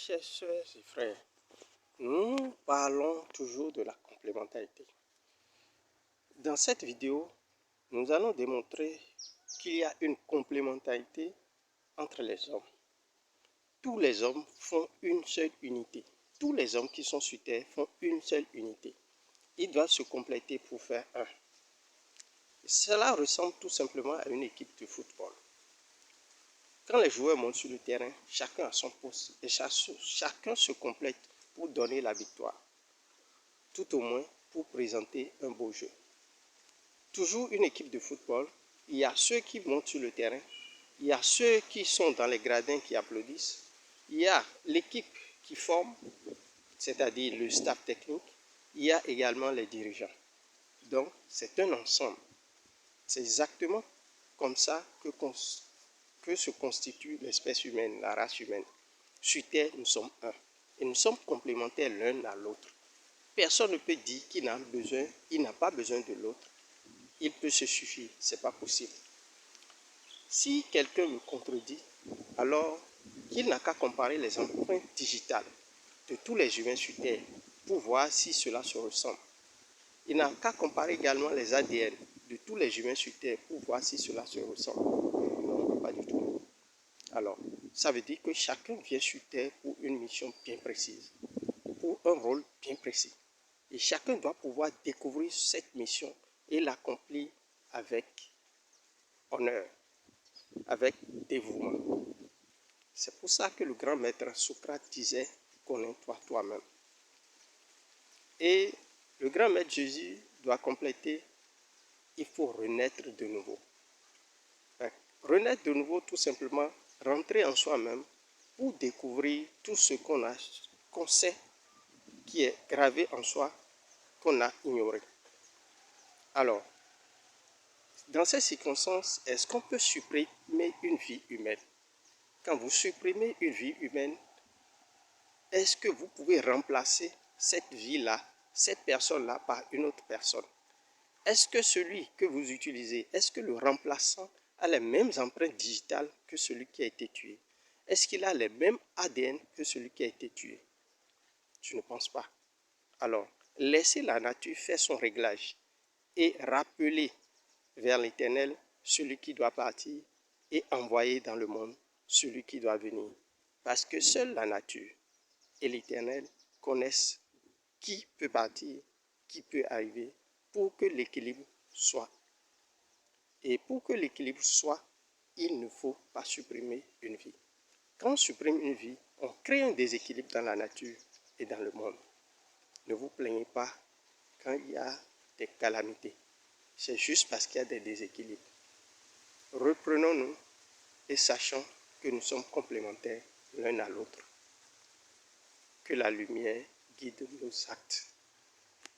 Chers soeurs et frères, nous parlons toujours de la complémentarité. Dans cette vidéo, nous allons démontrer qu'il y a une complémentarité entre les hommes. Tous les hommes font une seule unité. Tous les hommes qui sont sur Terre font une seule unité. Ils doivent se compléter pour faire un. Cela ressemble tout simplement à une équipe de football. Quand les joueurs montent sur le terrain, chacun a son poste et chacun se complète pour donner la victoire, tout au moins pour présenter un beau jeu. Toujours une équipe de football, il y a ceux qui montent sur le terrain, il y a ceux qui sont dans les gradins qui applaudissent, il y a l'équipe qui forme, c'est-à-dire le staff technique, il y a également les dirigeants. Donc, c'est un ensemble. C'est exactement comme ça que se constitue l'espèce humaine, la race humaine. Sur Terre, nous sommes un. Et nous sommes complémentaires l'un à l'autre. Personne ne peut dire qu'il n'a pas besoin de l'autre. Il peut se suffire. Ce n'est pas possible. Si quelqu'un me contredit, alors qu'il n'a qu'à comparer les empreintes digitales de tous les humains sur Terre pour voir si cela se ressemble. Il n'a qu'à comparer également les ADN de tous les humains sur Terre pour voir si cela se ressemble. Non, pas du tout. Alors, ça veut dire que chacun vient sur Terre pour une mission bien précise, pour un rôle bien précis. Et chacun doit pouvoir découvrir cette mission et l'accomplir avec honneur, avec dévouement. C'est pour ça que le grand maître Socrate disait « Connais-toi toi-même ». Et le grand maître Jésus doit compléter « Il faut renaître de nouveau ». Renaître de nouveau, tout simplement, rentrer en soi-même pour découvrir tout ce qu'on sait qui est gravé en soi, qu'on a ignoré. Alors, dans ces circonstances, est-ce qu'on peut supprimer une vie humaine? Quand vous supprimez une vie humaine, est-ce que vous pouvez remplacer cette vie-là, cette personne-là par une autre personne? Est-ce que celui que vous utilisez, est-ce que le remplaçant a les mêmes empreintes digitales que celui qui a été tué? Est-ce qu'il a les mêmes ADN que celui qui a été tué? Je ne pense pas. Alors, laissez la nature faire son réglage et rappeler vers l'Éternel celui qui doit partir et envoyer dans le monde celui qui doit venir. Parce que seule la nature et l'Éternel connaissent qui peut partir, qui peut arriver pour que l'équilibre soit. Et pour que l'équilibre soit, il ne faut pas supprimer une vie. Quand on supprime une vie, on crée un déséquilibre dans la nature et dans le monde. Ne vous plaignez pas quand il y a des calamités. C'est juste parce qu'il y a des déséquilibres. Reprenons-nous et sachons que nous sommes complémentaires l'un à l'autre. Que la lumière guide nos actes.